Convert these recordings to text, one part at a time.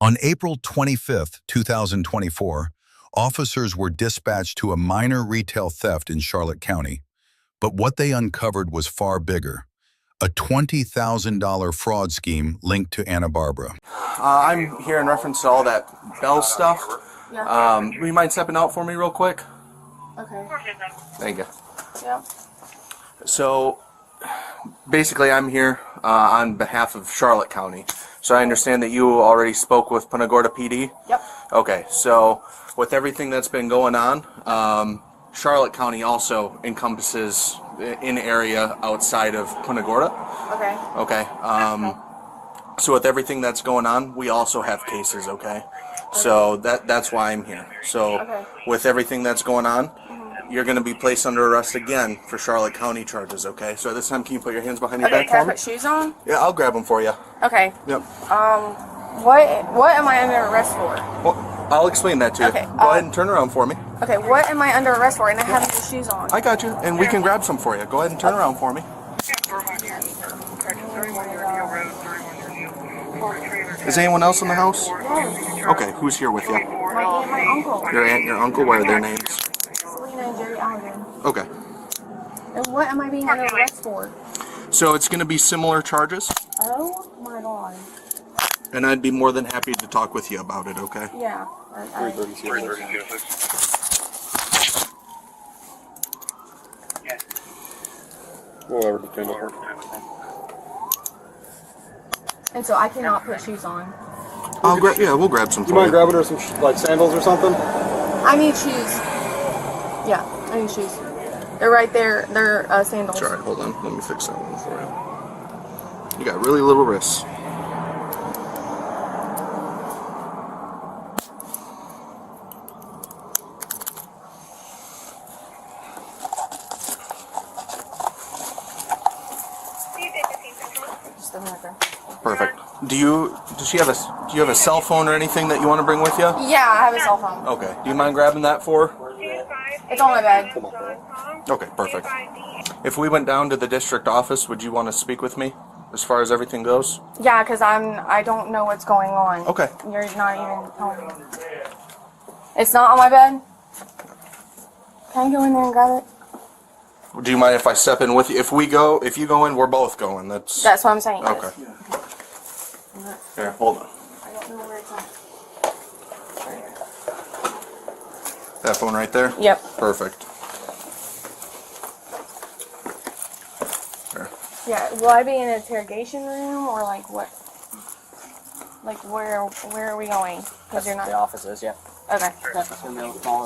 On April 25, 2024, officers were dispatched to a minor retail theft in Charlotte County. But what they uncovered was far bigger. A $20,000 fraud scheme linked to Anna Barbara. I'm here in reference to all that Bell stuff. Yeah. Will you mind stepping out for me real quick? Okay. Thank you. Yeah. So, basically I'm here on behalf of Charlotte County. So I understand that you already spoke with Punta Gorda PD? Yep. Okay, so with everything that's been going on, Charlotte County also encompasses an area outside of Punta Gorda. Okay. Okay. So with everything that's going on, we also have cases, okay? So that's why I'm here. So with everything that's going on, you're going to be placed under arrest again for Charlotte County charges, okay? So this time, can you put your hands behind your back Can I for me? put shoes on? Yeah, I'll grab them for you. Okay. Yep. What am I under arrest for? Well, I'll explain that to you. Okay, Go ahead and turn around for me. Okay, what am I under arrest for? And I have no shoes on. I got you, and we can grab some for you. Go ahead and turn around for me. Is anyone else in the house? No. Okay, who's here with you? My aunt and my uncle. Your aunt and your uncle? What are their names? Selena and Jerry Allen. Okay. And what am I being under arrest for? So it's going to be similar charges, Oh my god. and I'd be more than happy to talk with you about it, okay? Yeah. And so I cannot put shoes on. We'll grab some You for mind you. grabbing her some like sandals or something? I need shoes. Yeah, I need shoes. They're right there. They're sandals. It's all right, hold on. Let me fix that one for you. You got really little wrists. Just a minute there. Perfect. Do you have a cell phone or anything that you want to bring with you? Yeah, I have a cell phone. Okay. Do you mind grabbing that for her? It's on my bed. Okay, perfect. If we went down to the district office, would you want to speak with me as far as everything goes? Yeah, because I don't know what's going on. Okay. You're not even telling me. It's not on my bed? Can I go in there and grab it? Do you mind if I step in with you? If you go in, we're both going. That's That's what I'm saying. okay. Here, hold on. I don't know where it's at. That phone right there? Yep. Perfect. Here. Yeah, will I be in an interrogation room or like what? Like where are we going? Because you're not. The offices, yeah. Okay. So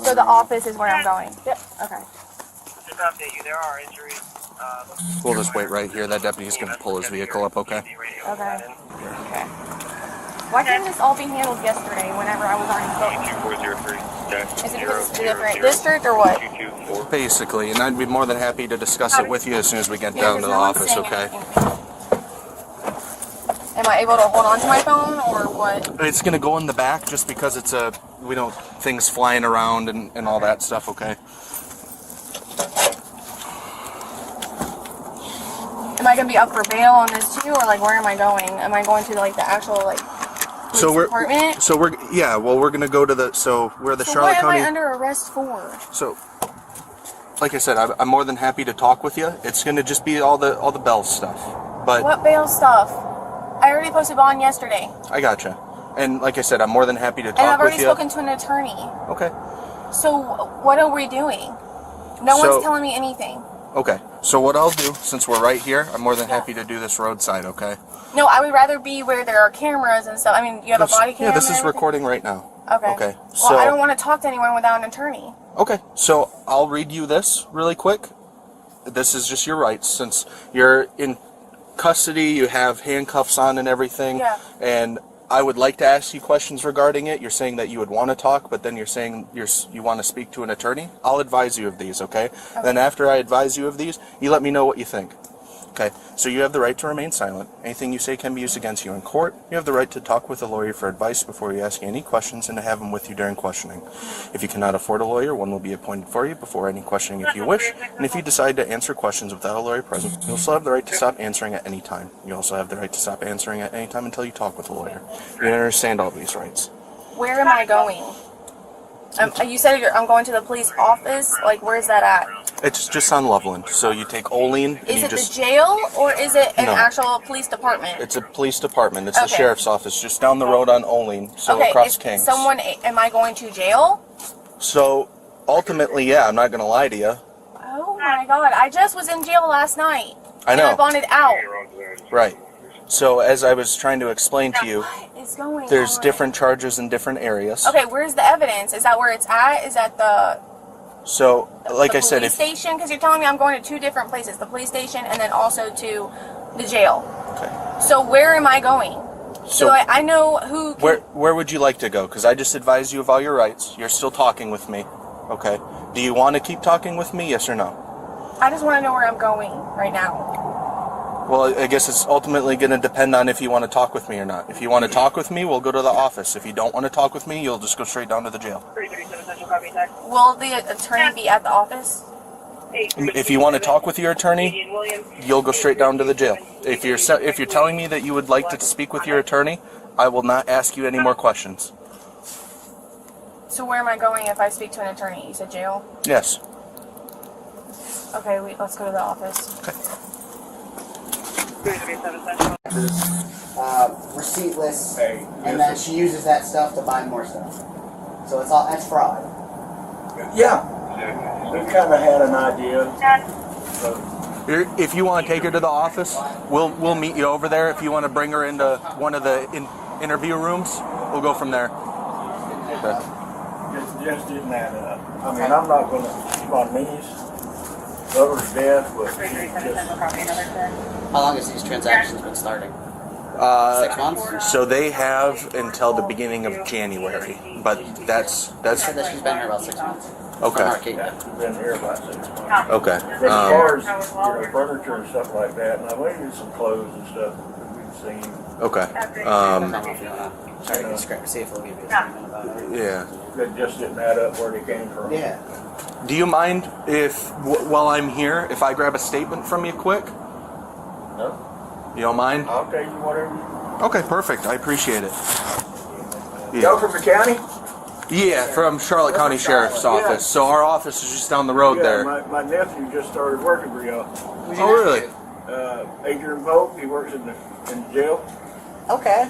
So the office is where I'm going. Yep. Okay. Just to update you, there are injuries. We'll just wait right here. That deputy's going to pull his vehicle up, okay? Okay. Okay. Why couldn't this all be handled yesterday whenever I was already booked? Is it because it's a different district or what? Basically, and I'd be more than happy to discuss it with you as soon as we get Yeah, down to 'cause the no one's office, saying okay? anything. Am I able to hold on to my phone or what? It's going to go in the back just because we don't, things flying around and all that stuff, okay? Am I gonna be up for bail on this too, or like where am I going? Am I going to like the actual like department? We're going to go to the So Charlotte what am County. I under arrest for? So, like I said, I'm more than happy to talk with you. It's going to just be all the Bell stuff. But What bail stuff? I already posted bond yesterday, I gotcha. And like I said, I'm more than happy to and I've talk with already you. spoken to an attorney. Okay. So what are we doing? No So- one's telling me anything. Okay. So what I'll do, since we're right here, I'm more than happy to do this roadside, okay? No, I would rather be where there are cameras and stuff. I mean, you have a body cam. Yeah, this and is everything? recording right now. Okay. Okay. Well, I don't want to talk to anyone without an attorney. Okay, so I'll read you this really quick. This is just your rights. Since you're in custody, you have handcuffs on and everything. Yeah. And I would like to ask you questions regarding it. You're saying that you would want to talk, but then you're saying you want to speak to an attorney. I'll advise you of these, okay? Then after I advise you of these, you let me know what you think. Okay, so you have the right to remain silent. Anything you say can be used against you in court. You have the right to talk with a lawyer for advice before you ask any questions and to have him with you during questioning. If you cannot afford a lawyer, one will be appointed for you before any questioning if you wish. And if you decide to answer questions without a lawyer present, you'll still have the right to stop answering at any time. You also have the right to stop answering at any time until you talk with a lawyer. You understand all these rights. Where am I going? You said I'm going to the police office. Like, where's that at? It's just on Loveland. So you take Olean and Is you it just... the jail or is it an No. actual police department? It's a police department. It's the Okay. sheriff's office just down the road on Olean, so Okay, across is Kings. am I going to jail? So ultimately, yeah, I'm not going to lie to you. Oh my god, I just was in jail last night. I And I know. bonded out. Right. So as I was trying to explain to you, What is going there's on? different charges in different areas. Okay, where's the evidence? Is that where it's at? Is that the So, like I said, police station? Because you're telling me I'm going to two different places, the police station and then also to the jail. Okay. So where am I going? So I know who can, where would you like to go? Because I just advised you of all your rights. You're still talking with me. Okay. Do you want to keep talking with me? Yes or no? I just want to know where I'm going right now. Well, I guess it's ultimately going to depend on if you want to talk with me or not. If you want to talk with me, we'll go to the office. If you don't want to talk with me, you'll just go straight down to the jail. 337 Central, copy text. Will the attorney be at the office? If you want to talk with your attorney, you'll go straight down to the jail. If you're telling me that you would like to speak with your attorney, I will not ask you any more questions. So where am I going if I speak to an attorney? You said jail? Yes. Okay, let's go to the office. 337 Central. Receiptless, and then she uses that stuff to buy more stuff. So that's fraud. Yeah, we kind of had an idea. If you want to take her to the office, we'll meet you over there. If you want to bring her into one of the interview rooms, we'll go from there. Okay. Just didn't add up. I mean, I'm not going to keep on knees, love her to death, but 337 Central, copy another clear. How long has these transactions been starting? 6 months? So they have until the beginning of January, but that's She said that she's been here about 6 months. okay. she's been here about 6 months. Okay. But as far as furniture and stuff like that, now maybe some clothes and stuff that we've seen. Okay. I don't know if you want to try to see if we'll give you a statement about it. Yeah. That just didn't add up where they came from. Yeah. Do you mind if, while I'm here, if I grab a statement from you quick? No, You don't mind? I'll tell you whatever. Okay, perfect. I appreciate it. Go from the county? Yeah, from Charlotte County Sheriff's Office. So our office is just down the road there. My nephew just started working for y'all. Oh, really? Adrian Pope, he works in the jail. Okay.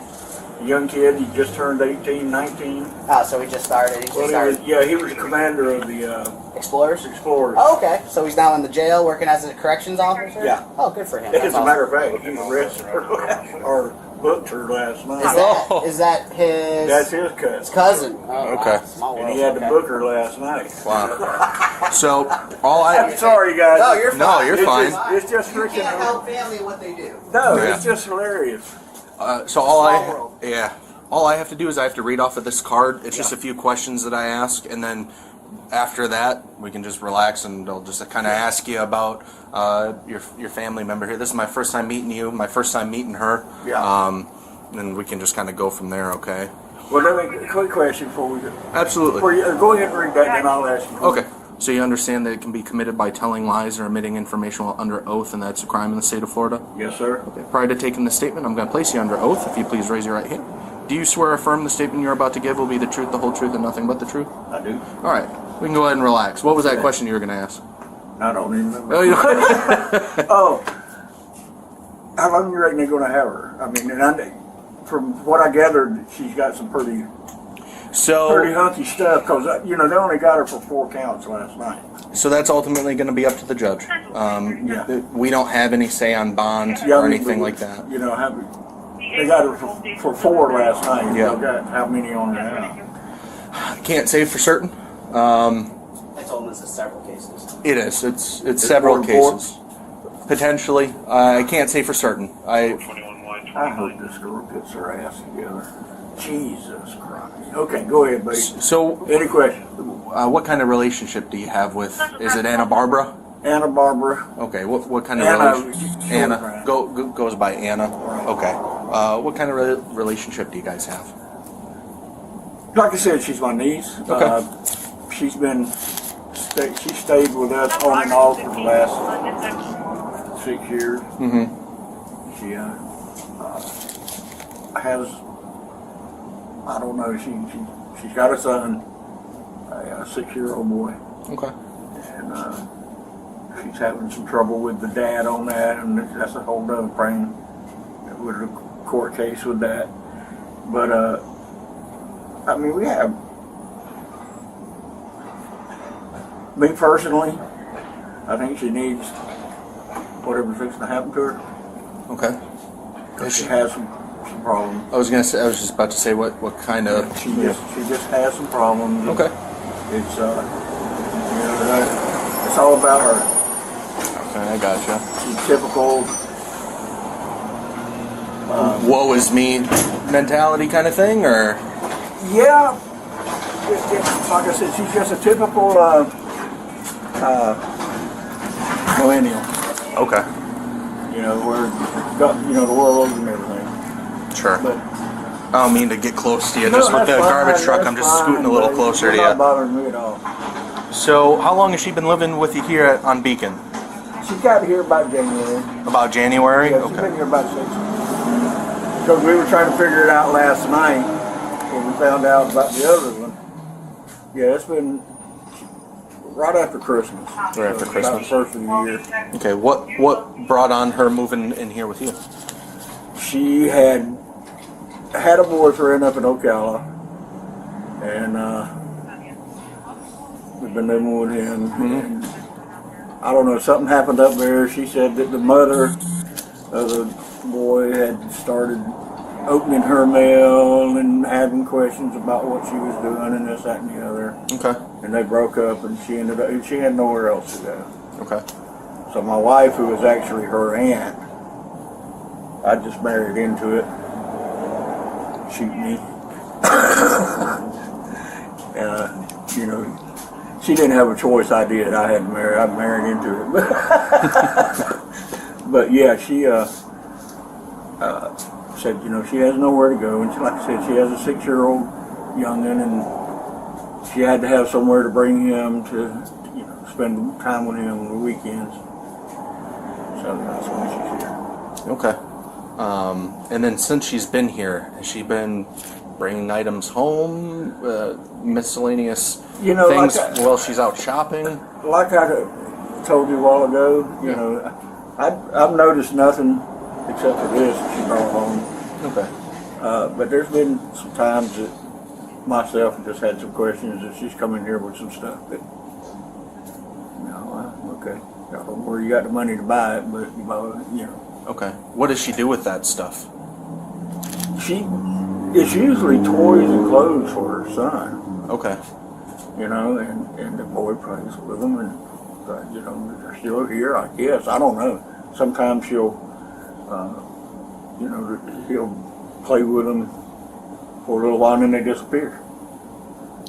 A young kid, he just turned 18, 19. Oh, so he just started. He He was commander of the Explorers? Explorers. Oh, okay. So he's now in the jail working as a corrections officer? Yeah. Oh, good for him. As That's a matter of awesome. fact, he arrested her or booked her last night. Is that his That's his cousin. cousin? Oh, Okay. Wow. Small world. And he had to Okay. book her last night. Wow. So all I'm I sorry, guys. No, you're fine. No, you're It's fine. just- It's just You freaking. can't help family what they do. No, Yeah. it's just hilarious. so all Small I world. all I have to do is I have to read off of this card. It's just a few questions that I ask, and then after that we can just relax and I'll just kind of ask you about your family member here. This is my first time meeting you. My first time meeting her. Yeah. And we can just kind of go from there. Okay. Well, let me a quick question before we go. Absolutely. Go ahead and read that, and I'll ask you. Okay. So you understand that it can be committed by telling lies or omitting information while under oath, and that's a crime in the state of Florida? Yes, sir. Okay. Prior to taking the statement, I'm going to place you under oath. If you please raise your right hand. Do you swear or affirm the statement you're about to give will be the truth, the whole truth, and nothing but the truth? I do. All right. We can go ahead and relax. What was that question you were going to ask? I don't even remember. Oh, you know. Oh, how long do you reckon they're going to have her? I mean, from what I gathered, she's got some pretty So, hunky stuff because they only got her for 4 counts last night. so that's ultimately going to be up to the judge. Yeah. We don't have any say on bond Yeah, or I mean, anything but, like that. They got her for 4 last night. Yeah. They got how many on there now? Can't say for certain. I told him this is several cases. It is. It's several more than 4? cases. Potentially. I can't say for certain. I hope this girl gets her ass together. Jesus Christ. Okay, go ahead, buddy. So, Any questions? what kind of relationship do you have with? Is it Anna Barbara? Anna Barbara. Okay. What kind of Anna. Anna goes by Anna. Okay. What kind of relationship do you guys have? Like I said, she's my niece. Okay. She's she stayed with us on and off for the last 6 years. Mm-hmm. She has, I don't know, she's got a son, a 6-year-old boy, Okay. and she's having some trouble with the dad on that, and that's a whole other thing with a court case with that. But I mean, we have, me personally, I think she needs whatever's fixing to happen to her. Okay. She has some problems. I was just about to say what kind of. She just has some problems. Okay. It's it's all about her. Okay, I gotcha. She's typical. Woe is me mentality kind of thing, or. Yeah. It's like I said, she's just a typical millennial. Okay. You know, where the world and everything. Sure. But I don't mean to get close to you. Just with the garbage truck, I'm just scooting a little closer to Not you. bothering me at all. So, how long has she been living with you here on Beacon? She got here about January. About January? Yeah, she's been here about 6 months. Because we were trying to figure it out last night when we found out about the other one. Yeah, it's been right after Christmas. Right after About Christmas. the first of the year. Okay, what brought on her moving in here with you? She had a boyfriend up in Ocala, and we've been living with him. And I don't know, something happened up there. She said that the mother of the boy had started opening her mail and having questions about what she was doing and this, that, and the other. Okay. And they broke up, and she had nowhere else to go. Okay. So my wife, who was actually her aunt, I just married into it. Shoot me. She didn't have a choice. I did. I had to marry. I married into it. But yeah, she said, she has nowhere to go, and like I said, she has a 6-year-old youngin', and she had to have somewhere to bring him to spend time with him on the weekends. So that's why she's here. Okay. And then since she's been here, has she been bringing items home, miscellaneous things while she's out shopping? Like I told you a while ago, I've noticed nothing except for this that she brought home. Okay. But there's been some times that myself have just had some questions that she's come in here with some stuff that, okay, I don't know where you got the money to buy it, but Okay. What does she do with that stuff? It's usually toys and clothes for her son. Okay. And the boy plays with them, and they're still here, I guess. I don't know. Sometimes he'll play with them for a little while, and then they disappear.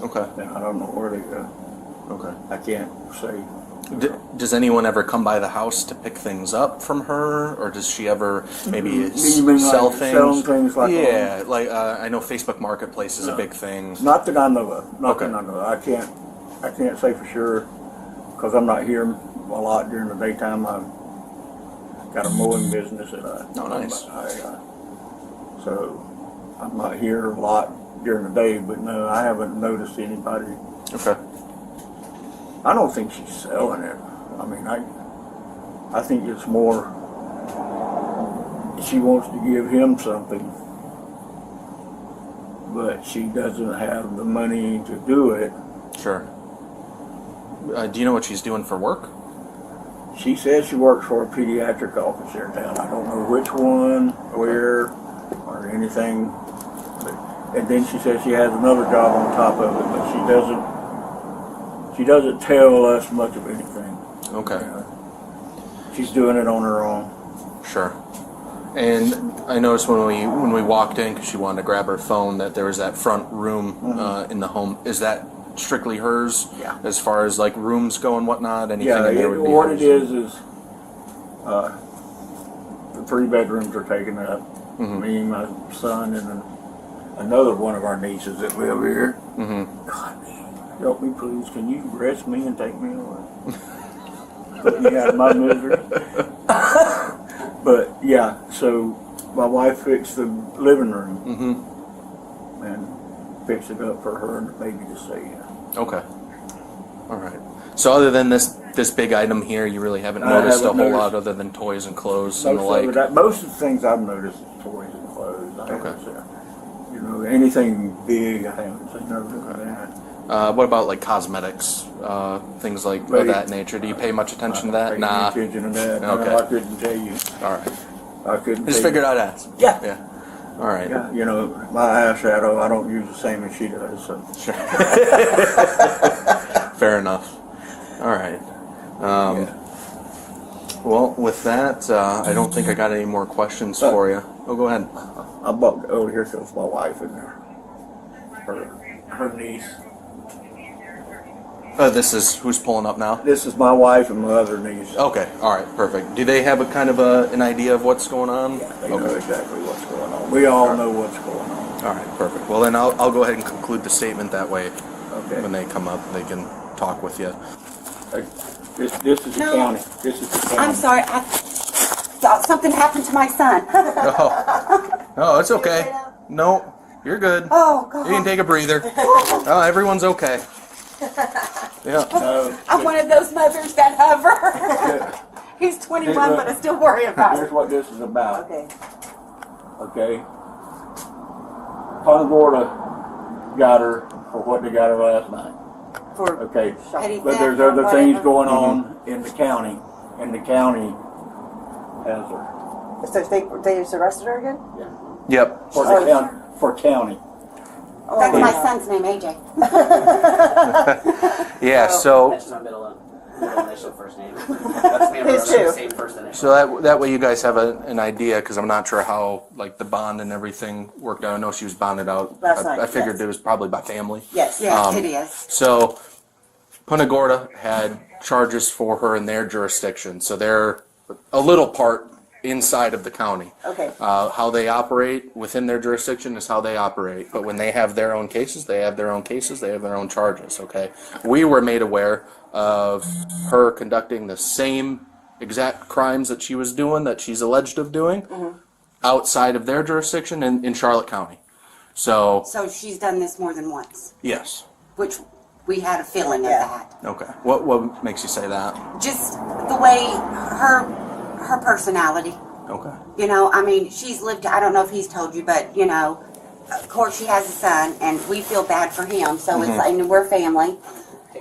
Okay. And I don't know where they go. Okay. I can't say. Does anyone ever come by the house to pick things up from her, or does she ever maybe You mean sell like things? selling things like yeah, like I know Facebook Marketplace is a big thing. Not that I know of. Okay. That I know of. I can't say for sure because I'm not here a lot during the daytime. I've got a mowing business that nice. So I'm not here a lot during the day, but no, I haven't noticed anybody. Okay. I don't think she's selling it. I mean, I think it's more she wants to give him something, but she doesn't have the money to do it. Sure. Do you know what she's doing for work? She says she works for a pediatric office here in town. I don't know which one, where, or anything. And then she says she has another job on top of it, but she doesn't tell us much of anything. Okay. She's doing it on her own. Sure. And I noticed when we walked in, because she wanted to grab her phone, that there was that front room in the home. Is that strictly hers? Yeah. As far as like rooms go and whatnot, anything Yeah, in there would be what hers? it is the 3 bedrooms are taken up. Me, my son, and another one of our nieces that live here. God, help me please, can you arrest me and take me away? Put me out of my misery. But yeah, so my wife fixed the living room and fixed it up for her and the baby to stay in. Okay. All right. So other than this big item here, you really haven't noticed a whole lot other than toys and clothes and the like? Most of the things I've noticed is toys and clothes. I haven't seen, you know, anything big, I haven't seen nothing of that. What about like cosmetics, things like of that nature? Do you pay much attention to that? Nah. Pay attention to that. Okay. No, I couldn't tell you. All right. I couldn't. Just figured I'd ask. Yeah. Yeah. All right. Yeah, you know, my eyeshadow, I don't use the same as she does. So. Sure. Fair enough. All right. Well, with that, I don't think I got any more questions for you. Oh, go ahead. I bought. Oh, here comes my wife and her niece. This is who's pulling up now? This is my wife and my other niece. Okay. All right. Perfect. Do they have a kind of an idea of what's going on? Yeah, they know exactly what's going on. We all know what's going on. All right. Perfect. Well, then I'll go ahead and conclude the statement that way. Okay. When they come up, they can talk with you. This is the county. This is the county. I'm sorry. I thought something happened to my son. Oh, it's okay. No, you're good. Oh, God. You can take a breather. Oh, everyone's okay. Yeah. I'm one of those mothers that hover. He's 21, but I still worry about Here's it. what this is about. Okay. Okay. Punta Gorda got her for what they got her last night. For Okay. petty But theft there's or other things whatever. going on in the county, and the county has her. So they just arrested her again? Yep. For the county. For county. That's my son's name, AJ. Yeah. So That's just my middle initial first name. That's me and His too. same first initial. so that way you guys have an idea, because I'm not sure how like the bond and everything worked out. I know she was bonded out. Last night, I figured yes. it was probably by family. Yes. Yes, it is. So Punta Gorda had charges for her in their jurisdiction, so they're a little part inside of the county. Okay. How they operate within their jurisdiction is how they operate. But when they have their own cases, they have their own cases, they have their own charges, okay? We were made aware of her conducting the same exact crimes that she was doing, that she's alleged of doing, outside of their jurisdiction in Charlotte County. So, So she's done this more than once, yes. which we had a feeling of Yeah. that. Okay. What makes you say that? Just the way her personality. Okay. You know, I mean, she's lived, I don't know if he's told you, but, you know, of course she has a son, and we feel bad for him, so it's, and we're family.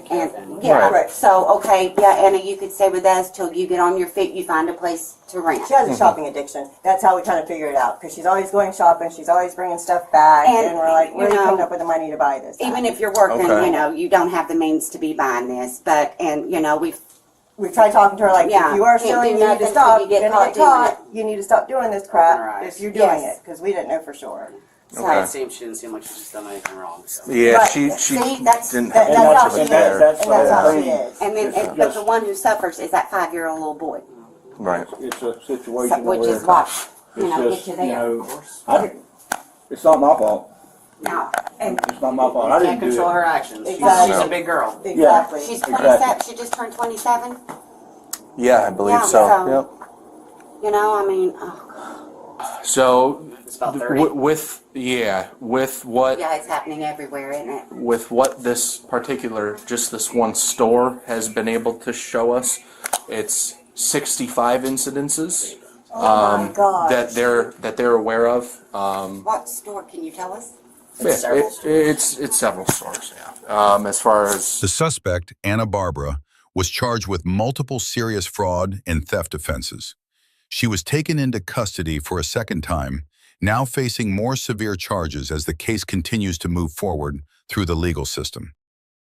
And, yeah, Right. so, okay, yeah, Anna, you could stay with us till you get on your feet, you find a place to rent. She has a shopping addiction. That's how we kind of figure it out. Because she's always going shopping. She's always bringing stuff back. And, And, we're like, where are you you know, coming up with the money to buy this? Even if you're working, Okay. you know, you don't have the means to be buying this, but, and, you know, we've, We've tried talking to her like, Yeah, if you are can't stealing, do you need to nothing till stop. you get You're caught going to get doing caught. You need to stop doing this crap Right. if you're doing Yes. it. Because we didn't know for sure. so. Okay. She didn't seem like she's done anything wrong. So. Yeah, Right. she See, that's- didn't That, have that's much how of she a is. care. That's And that's the how whole she thing. is. And then, It's but just- the one who suffers is that 5-year-old little boy, Right. It's a situation which where is what, you it's know, just, get you you there. know, it's not my fault. No, and It's not my fault. I Can't didn't do control it. her actions. Exactly. She's a big girl. Exactly. she's Exactly. 27, she just turned 27, Yeah, I believe Yeah, so. so- Yep. you know, I mean, oh, So It's about 30. with what yeah, it's happening everywhere, isn't it? with what this particular, just this one store has been able to show us, it's 65 incidences Oh my God. that they're aware of. What store, can you tell us? It's several it's several stores. Yeah. As far as The suspect, Anna Barbara, was charged with multiple serious fraud and theft offenses. She was taken into custody for a second time, now facing more severe charges as the case continues to move forward through the legal system.